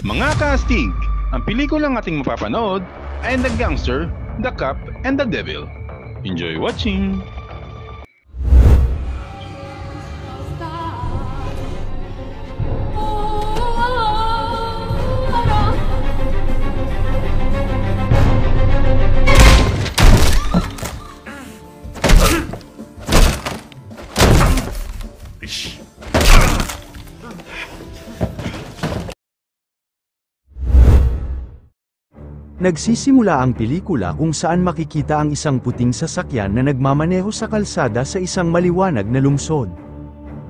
Mga kaastig, ang pelikulang ating mapapanood ay The Gangster, The Cop, and The Devil. Enjoy watching! Nagsisimula ang pelikula kung saan makikita ang isang puting sasakyan na nagmamaneho sa kalsada sa isang maliwanag na lungsod.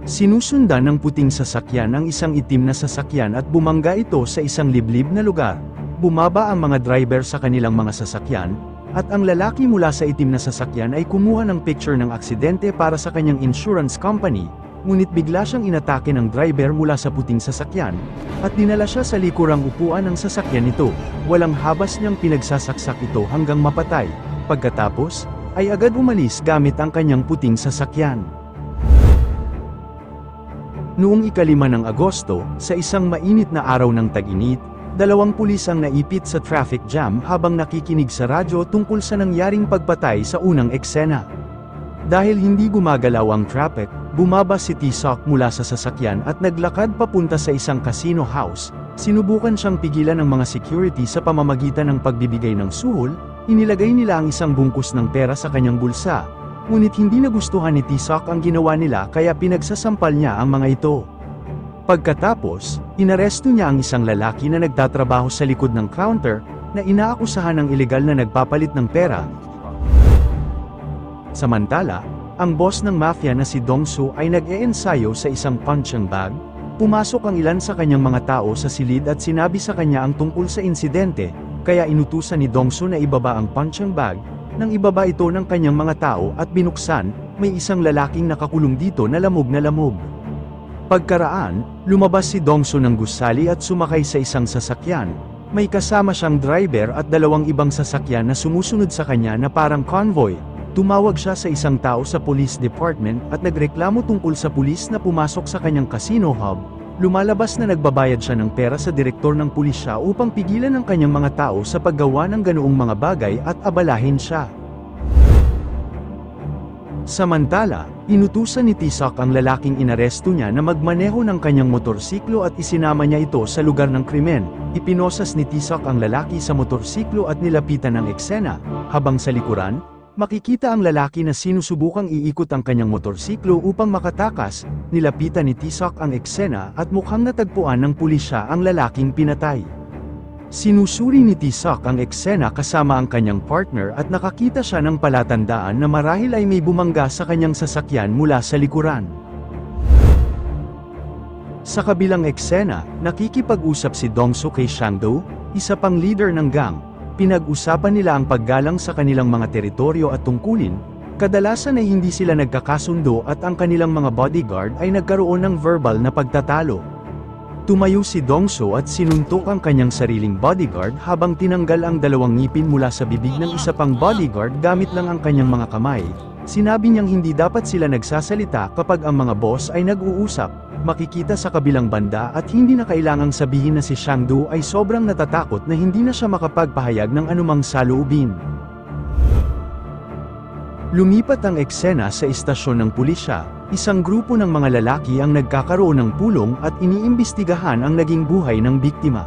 Sinusundan ng puting sasakyan ang isang itim na sasakyan at bumangga ito sa isang liblib na lugar. Bumaba ang mga driver sa kanilang mga sasakyan, at ang lalaki mula sa itim na sasakyan ay kumuha ng picture ng aksidente para sa kanyang insurance company. Ngunit bigla siyang inatake ng driver mula sa puting sasakyan, at dinala siya sa likurang upuan ng sasakyan nito. Walang habas niyang pinagsasaksak ito hanggang mapatay. Pagkatapos, ay agad umalis gamit ang kanyang puting sasakyan. Noong 5 ng Agosto, sa isang mainit na araw ng tag-init, 2 pulis ang naipit sa traffic jam habang nakikinig sa radyo tungkol sa nangyaring pagpatay sa unang eksena. Dahil hindi gumagalaw ang traffic, bumaba si T-Sock mula sa sasakyan at naglakad papunta sa isang casino house. Sinubukan siyang pigilan ng mga security sa pamamagitan ng pagbibigay ng suhol. Inilagay nila ang isang bungkus ng pera sa kanyang bulsa. Ngunit hindi nagustuhan ni T-Sock ang ginawa nila kaya pinagsasampal niya ang mga ito. Pagkatapos, inaresto niya ang isang lalaki na nagtatrabaho sa likod ng counter, na inaakusahan ng ilegal na nagpapalit ng pera. Samantala, ang boss ng mafia na si Dong-soo ay nag-eensayo sa isang punching bag. Pumasok ang ilan sa kanyang mga tao sa silid at sinabi sa kanya ang tungkol sa insidente, kaya inutusan ni Dong-soo na ibaba ang punching bag. Nang ibaba ito ng kanyang mga tao at binuksan, may isang lalaking nakakulong dito na lamog na lamog. Pagkaraan, lumabas si Dong-soo ng gusali at sumakay sa isang sasakyan. May kasama siyang driver at 2 ibang sasakyan na sumusunod sa kanya na parang convoy. Tumawag siya sa isang tao sa police department at nagreklamo tungkol sa pulis na pumasok sa kanyang casino hub. Lumalabas na nagbabayad siya ng pera sa direktor ng pulisya upang pigilan ang kanyang mga tao sa paggawa ng ganoong mga bagay at abalahin siya. Samantala, inutusan ni T-Sock ang lalaking inaresto niya na magmaneho ng kanyang motorsiklo at isinama niya ito sa lugar ng krimen. Ipinosas ni T-Sock ang lalaki sa motorsiklo at nilapitan ang eksena, habang sa likuran, makikita ang lalaki na sinusubukang iikot ang kanyang motorsiklo upang makatakas. Nilapitan ni T-Sock ang eksena at mukhang natagpuan ng pulisya ang lalaking pinatay. Sinusuri ni T-Sock ang eksena kasama ang kanyang partner at nakakita siya ng palatandaan na marahil ay may bumangga sa kanyang sasakyan mula sa likuran. Sa kabilang eksena, nakikipag-usap si Dong-soo kay Shang-do, isa pang leader ng gang. Pinag-usapan nila ang paggalang sa kanilang mga teritoryo at tungkulin. Kadalasan ay hindi sila nagkakasundo at ang kanilang mga bodyguard ay nagkaroon ng verbal na pagtatalo. Tumayo si Dong-soo at sinuntok ang kanyang sariling bodyguard habang tinanggal ang 2 ngipin mula sa bibig ng isa pang bodyguard gamit lang ang kanyang mga kamay. Sinabi niyang hindi dapat sila nagsasalita kapag ang mga boss ay nag-uusap. Makikita sa kabilang banda at hindi na kailangang sabihin na si Shang-do ay sobrang natatakot na hindi na siya makapagpahayag ng anumang saloobin. Lumipat ang eksena sa istasyon ng pulisya. Isang grupo ng mga lalaki ang nagkakaroon ng pulong at iniimbestigahan ang naging buhay ng biktima.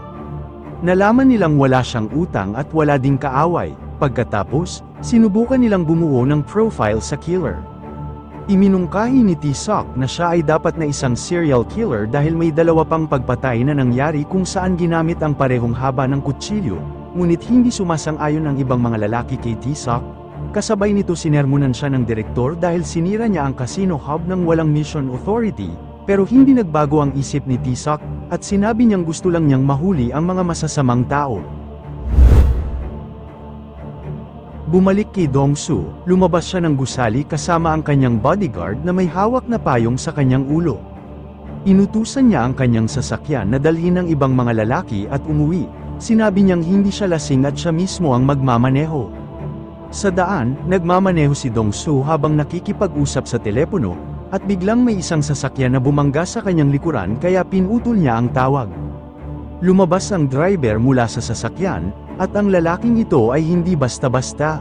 Nalaman nilang wala siyang utang at wala ding kaaway. Pagkatapos, sinubukan nilang bumuo ng profile sa killer. Iminungkahi ni T-Sock na siya ay dapat na isang serial killer dahil may 2 pang pagpatay na nangyari kung saan ginamit ang parehong haba ng kutsilyo, ngunit hindi sumasang-ayon ang ibang mga lalaki kay T-Sock. Kasabay nito sinermonan siya ng direktor dahil sinira niya ang casino hub ng walang mission authority, pero hindi nagbago ang isip ni T-Sock, at sinabi niyang gusto lang niyang mahuli ang mga masasamang tao. Bumalik kay Dong-soo, lumabas siya ng gusali kasama ang kanyang bodyguard na may hawak na payong sa kanyang ulo. Inutusan niya ang kanyang sasakyan na dalhin ng ibang mga lalaki at umuwi. Sinabi niyang hindi siya lasing at siya mismo ang magmamaneho. Sa daan, nagmamaneho si Dong-soo habang nakikipag-usap sa telepono, at biglang may isang sasakyan na bumangga sa kanyang likuran kaya pinutol niya ang tawag. Lumabas ang driver mula sa sasakyan, at ang lalaking ito ay hindi basta-basta.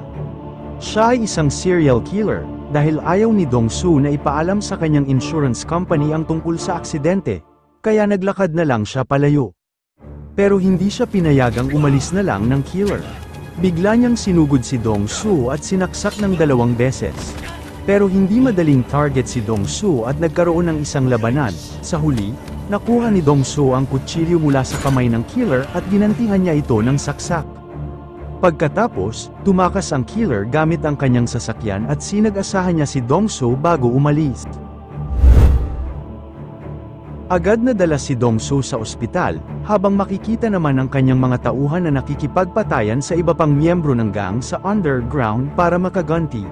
Siya ay isang serial killer, dahil ayaw ni Dong-soo na ipaalam sa kanyang insurance company ang tungkol sa aksidente, kaya naglakad na lang siya palayo. Pero hindi siya pinayagang umalis na lang ng killer. Bigla niyang sinugod si Dong-soo at sinaksak ng 2 beses. Pero hindi madaling target si Dong-soo at nagkaroon ng isang labanan. Sa huli, nakuha ni Dong-soo ang kutsilyo mula sa kamay ng killer at ginantihan niya ito ng saksak. Pagkatapos, tumakas ang killer gamit ang kanyang sasakyan at sinag-asahan niya si Dong-soo bago umalis. Agad na dala si Dong-soo sa ospital, habang makikita naman ang kanyang mga tauhan na nakikipagpatayan sa iba pang miyembro ng gang sa underground para makaganti.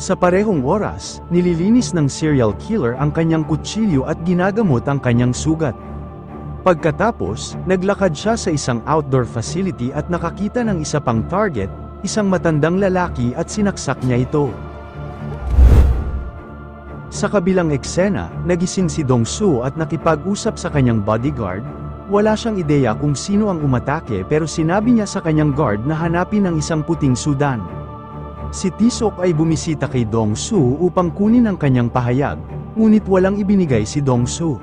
Sa parehong oras, nililinis ng serial killer ang kanyang kutsilyo at ginagamot ang kanyang sugat. Pagkatapos, naglakad siya sa isang outdoor facility at nakakita ng isa pang target, isang matandang lalaki at sinaksak niya ito. Sa kabilang eksena, nagising si Dong-soo at nakipag-usap sa kanyang bodyguard. Wala siyang ideya kung sino ang umatake pero sinabi niya sa kanyang guard na hanapin ang isang puting sudan. Si Tisok ay bumisita kay Dong-soo upang kunin ang kanyang pahayag, ngunit walang ibinigay si Dong-soo.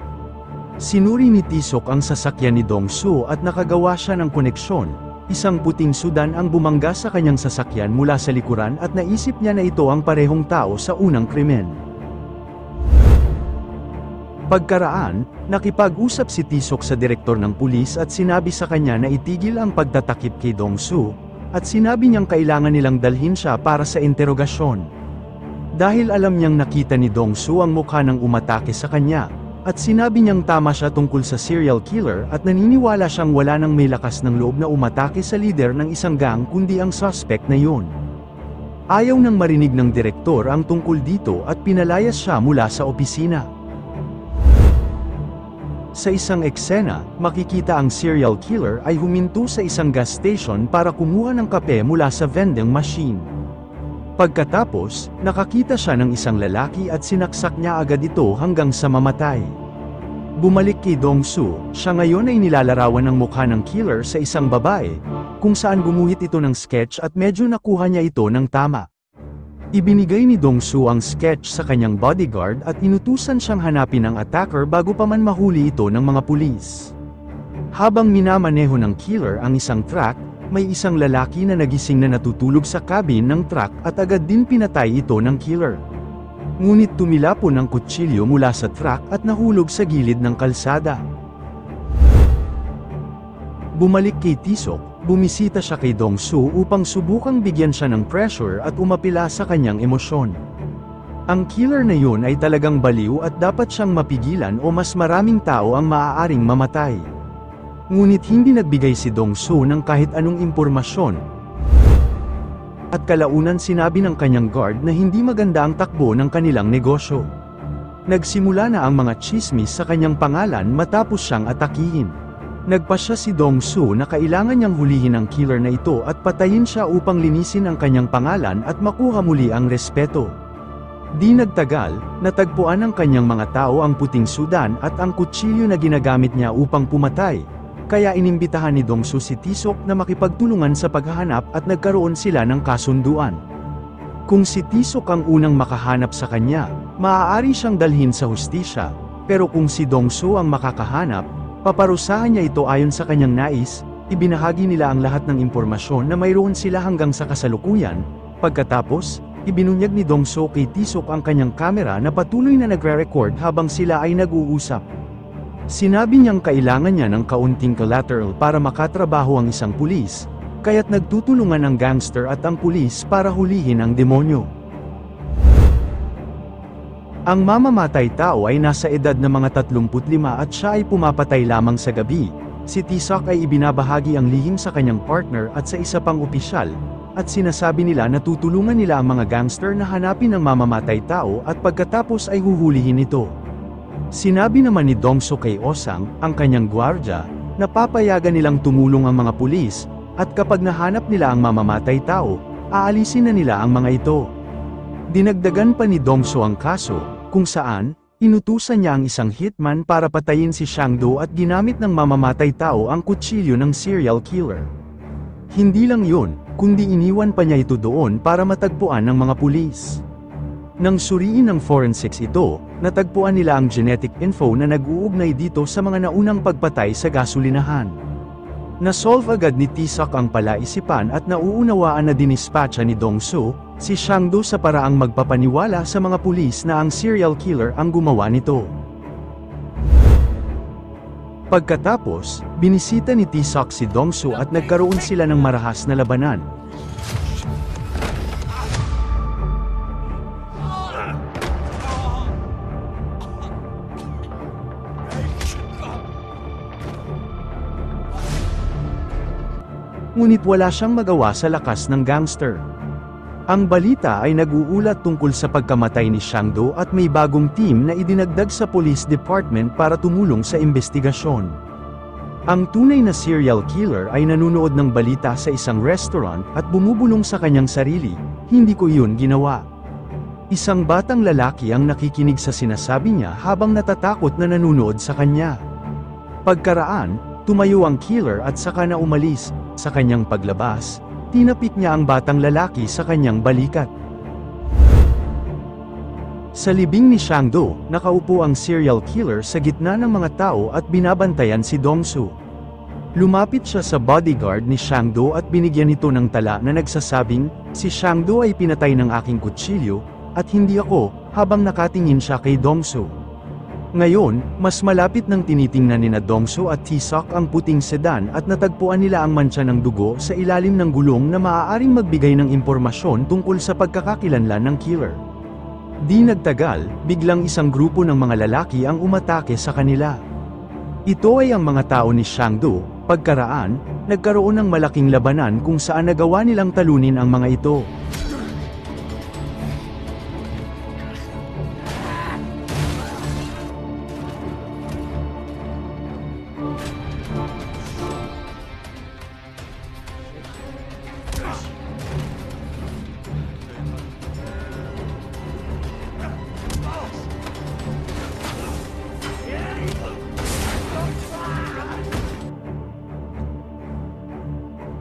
Sinuri ni Tisok ang sasakyan ni Dong-soo at nakagawa siya ng koneksyon. Isang puting sudan ang bumangga sa kanyang sasakyan mula sa likuran at naisip niya na ito ang parehong tao sa unang krimen. Pagkaraan, nakipag-usap si Tisok sa direktor ng pulis at sinabi sa kanya na itigil ang pagtatakip kay Dong-soo, at sinabi niyang kailangan nilang dalhin siya para sa interogasyon. Dahil alam niyang nakita ni Dong-soo ang mukha ng umatake sa kanya, at sinabi niyang tama siya tungkol sa serial killer at naniniwala siyang wala nang may lakas ng loob na umatake sa leader ng isang gang kundi ang suspect na yun. Ayaw nang marinig ng direktor ang tungkol dito at pinalayas siya mula sa opisina. Sa isang eksena, makikita ang serial killer ay huminto sa isang gas station para kumuha ng kape mula sa vending machine. Pagkatapos, nakakita siya ng isang lalaki at sinaksak niya agad ito hanggang sa mamatay. Bumalik kay Dong-soo, siya ngayon ay nilalarawan ng mukha ng killer sa isang babae, kung saan gumuhit ito ng sketch at medyo nakuha niya ito ng tama. Ibinigay ni Dong-soo ang sketch sa kanyang bodyguard at inutusan siyang hanapin ang attacker bago pa man mahuli ito ng mga pulis. Habang minamaneho ng killer ang isang truck, may isang lalaki na nagising na natutulog sa cabin ng truck at agad din pinatay ito ng killer. Ngunit tumilapon ang kutsilyo mula sa truck at nahulog sa gilid ng kalsada. Bumalik kay Tisok. Bumisita siya kay Dong-soo upang subukang bigyan siya ng pressure at umapila sa kanyang emosyon. Ang killer na yun ay talagang baliw at dapat siyang mapigilan o mas maraming tao ang maaaring mamatay. Ngunit hindi nagbigay si Dong-soo ng kahit anong impormasyon. At kalaunan sinabi ng kanyang guard na hindi maganda ang takbo ng kanilang negosyo. Nagsimula na ang mga chismis sa kanyang pangalan matapos siyang atakihin. Nagpasya si Dong-soo na kailangan niyang hulihin ang killer na ito at patayin siya upang linisin ang kanyang pangalan at makuha muli ang respeto. Di nagtagal, natagpuan ng kanyang mga tao ang puting sudan at ang kutsilyo na ginagamit niya upang pumatay, kaya inimbitahan ni Dong-soo si Tisok na makipagtulungan sa paghahanap at nagkaroon sila ng kasunduan. Kung si Tisok ang unang makahanap sa kanya, maaari siyang dalhin sa hustisya, pero kung si Dong-soo ang makakahanap, paparusahan niya ito ayon sa kanyang nais. Ibinahagi nila ang lahat ng impormasyon na mayroon sila hanggang sa kasalukuyan. Pagkatapos, ibinunyag ni Dong-soo kay Tisok ang kanyang kamera na patuloy na nagre-record habang sila ay nag-uusap. Sinabi niyang kailangan niya ng kaunting collateral para makatrabaho ang isang pulis, kaya't nagtutulungan ang gangster at ang pulis para hulihin ang demonyo. Ang mamamatay tao ay nasa edad na mga 35 at siya ay pumapatay lamang sa gabi. Si Tisok ay ibinabahagi ang lihim sa kanyang partner at sa isa pang opisyal, at sinasabi nila na tutulungan nila ang mga gangster na hanapin ang mamamatay tao at pagkatapos ay huhulihin ito. Sinabi naman ni Dong-soo kay Osang, ang kanyang gwardya, na papayagan nilang tumulong ang mga pulis, at kapag nahanap nila ang mamamatay tao, aalisin na nila ang mga ito. Dinagdagan pa ni Dong-soo ang kaso, kung saan, Inutusan niya ang isang hitman para patayin si Shangdo at ginamit ng mamamatay tao ang kutsilyo ng serial killer. Hindi lang yun, kundi iniwan pa niya ito doon para matagpuan ng mga pulis. Nang suriin ng forensics ito, natagpuan nila ang genetic info na nag-uugnay dito sa mga naunang pagpatay sa gasolinahan. Nasolve agad ni Tisak ang palaisipan at nauunawaan na dinispatcha ni Dong-soo si Shangdo sa paraang magpapaniwala sa mga pulis na ang serial killer ang gumawa nito. Pagkatapos, binisita ni Tisak si Dong-soo at nagkaroon sila ng marahas na labanan. Ngunit wala siyang magawa sa lakas ng gangster. Ang balita ay nag-uulat tungkol sa pagkamatay ni Shangdo at may bagong team na idinagdag sa police department para tumulong sa investigasyon. Ang tunay na serial killer ay nanunood ng balita sa isang restaurant at bumubulong sa kanyang sarili, "Hindi ko yun ginawa." Isang batang lalaki ang nakikinig sa sinasabi niya habang natatakot na nanunood sa kanya. Pagkaraan, tumayo ang killer at saka na umalis. Sa kanyang paglabas, tinapik niya ang batang lalaki sa kanyang balikat. Sa libing ni Shangdo, nakaupo ang serial killer sa gitna ng mga tao at binabantayan si Dong-soo. Lumapit siya sa bodyguard ni Shangdo at binigyan ito ng tala na nagsasabing, "Si Shangdo ay pinatay ng aking kutsilyo, at hindi ako," habang nakatingin siya kay Dong-soo. Ngayon, mas malapit nang tinitingnan nina Dong-soo at Tisak ang puting sedan at natagpuan nila ang mantsa ng dugo sa ilalim ng gulong na maaaring magbigay ng impormasyon tungkol sa pagkakakilanlan ng killer. Di nagtagal, biglang isang grupo ng mga lalaki ang umatake sa kanila. Ito ay ang mga tao ni Shangdo. Pagkaraan, nagkaroon ng malaking labanan kung saan nagawa nilang talunin ang mga ito.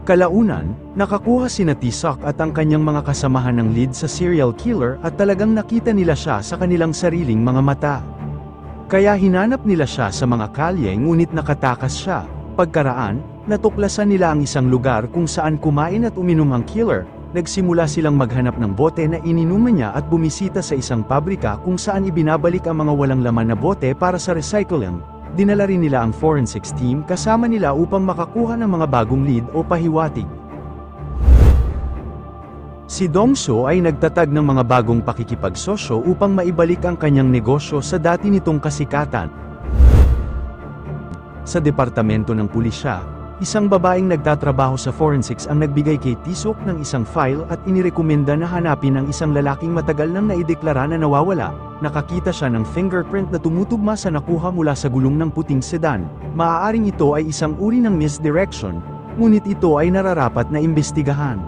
Kalaunan, nakakuha sina Tisak at ang kanyang mga kasamahan ng lead sa serial killer at talagang nakita nila siya sa kanilang sariling mga mata. Kaya hinanap nila siya sa mga kalye ngunit nakatakas siya. Pagkaraan, natuklasan nila ang isang lugar kung saan kumain at uminom ang killer. Nagsimula silang maghanap ng bote na ininuman niya at bumisita sa isang pabrika kung saan ibinabalik ang mga walang laman na bote para sa recycling. Dinala rin nila ang forensics team kasama nila upang makakuha ng mga bagong lead o pahiwatig. Si Dong-soo ay nagtatag ng mga bagong pakikipagsosyo upang maibalik ang kanyang negosyo sa dati nitong kasikatan. Sa departamento ng pulisya, isang babaeng nagtatrabaho sa forensics ang nagbigay kay Tisok ng isang file at inirekomenda na hanapin ang isang lalaking matagal nang naideklara na nawawala. Nakakita siya ng fingerprint na tumutugma sa nakuha mula sa gulong ng puting sedan. Maaaring ito ay isang uri ng misdirection, ngunit ito ay nararapat na imbestigahan.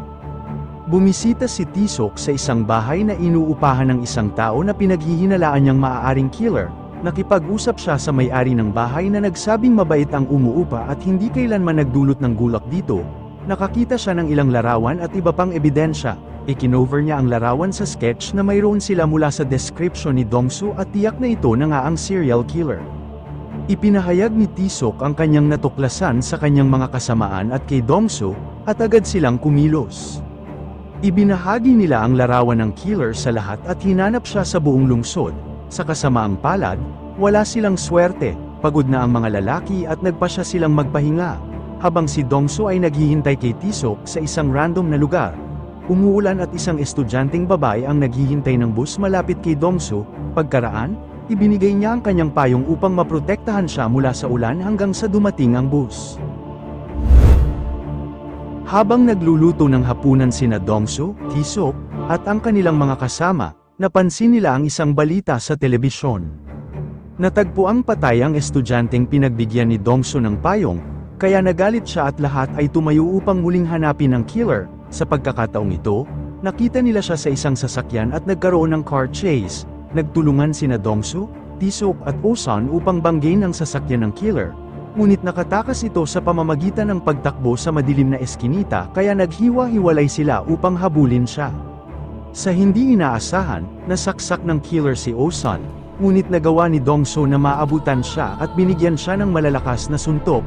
Bumisita si Tisok sa isang bahay na inuupahan ng isang tao na pinaghihinalaan niyang maaaring killer. Nakipag-usap siya sa may-ari ng bahay na nagsabing mabait ang umuupa at hindi kailanman nagdulot ng gulak dito. Nakakita siya ng ilang larawan at iba pang ebidensya. Ikinover niya ang larawan sa sketch na mayroon sila mula sa description ni Dong-soo at tiyak na ito na nga ang serial killer. Ipinahayag ni Tisok ang kanyang natuklasan sa kanyang mga kasamaan at kay Dong-soo, at agad silang kumilos. Ibinahagi nila ang larawan ng killer sa lahat at hinanap siya sa buong lungsod. Sa kasamaang palad, wala silang swerte, pagod na ang mga lalaki at nagpasya silang magpahinga, habang si Dong-soo ay naghihintay kay Tisok sa isang random na lugar. Umuulan at isang estudyanteng babae ang naghihintay ng bus malapit kay Dong-soo. Pagkaraan, ibinigay niya ang kanyang payong upang maprotektahan siya mula sa ulan hanggang sa dumating ang bus. Habang nagluluto ng hapunan sina Dong-soo, Tisok, at ang kanilang mga kasama, napansin nila ang isang balita sa telebisyon. Natagpuang patay ang estudyanteng pinagbigyan ni Dong-soo ng payong, kaya nagalit siya at lahat ay tumayo upang muling hanapin ang killer. Sa pagkakataong ito, nakita nila siya sa isang sasakyan at nagkaroon ng car chase. Nagtulungan sina Dong-soo, Tisok at Osan upang banggain ang sasakyan ng killer. Ngunit nakatakas ito sa pamamagitan ng pagtakbo sa madilim na eskinita kaya naghiwa-hiwalay sila upang habulin siya. Sa hindi inaasahan, nasaksak ng killer si Osan, ngunit nagawa ni Dongso na maabutan siya at binigyan siya ng malalakas na suntok.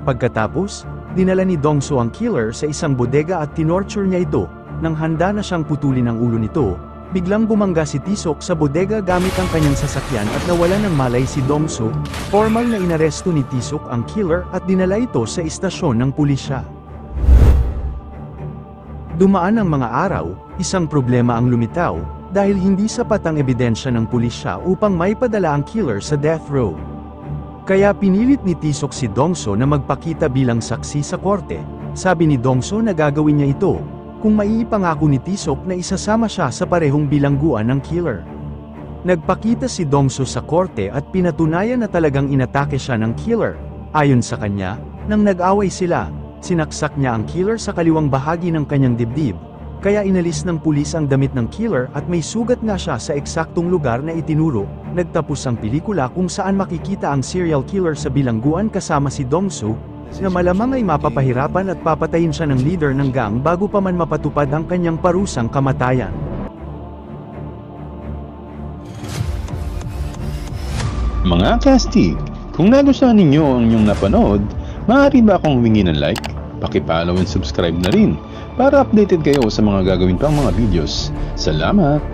Pagkatapos, dinala ni Dongso ang killer sa isang bodega at tinorture niya ito. Nang handa na siyang putulin ang ulo nito, biglang bumangga si Tisok sa bodega gamit ang kanyang sasakyan at nawala ng malay si Dongso. Formal na inaresto ni Tisok ang killer at dinala ito sa istasyon ng pulisya. Dumaan ang mga araw, isang problema ang lumitaw, dahil hindi sapat ang ebidensya ng pulisya upang maipadala ang killer sa death row. Kaya pinilit ni Tisok si Dongso na magpakita bilang saksi sa korte. Sabi ni Dongso na gagawin niya ito, kung maiipangako ni Tisok na isasama siya sa parehong bilangguan ng killer. Nagpakita si Dongso sa korte at pinatunayan na talagang inatake siya ng killer. Ayon sa kanya, nang nag-away sila, sinaksak niya ang killer sa kaliwang bahagi ng kanyang dibdib. Kaya inalis ng pulis ang damit ng killer at may sugat nga siya sa eksaktong lugar na itinuro. Nagtapos ang pelikula kung saan makikita ang serial killer sa bilangguan kasama si Dongso, na malamang ay mapapahirapan at papatayin siya ng leader ng gang bago pa man mapatupad ang kanyang parusang kamatayan. Mga kastig, kung nagustuhan ninyo ang inyong napanood, maaari ba akong humingi ng like? Paki-follow and subscribe na rin para updated kayo sa mga gagawin pang mga videos. Salamat!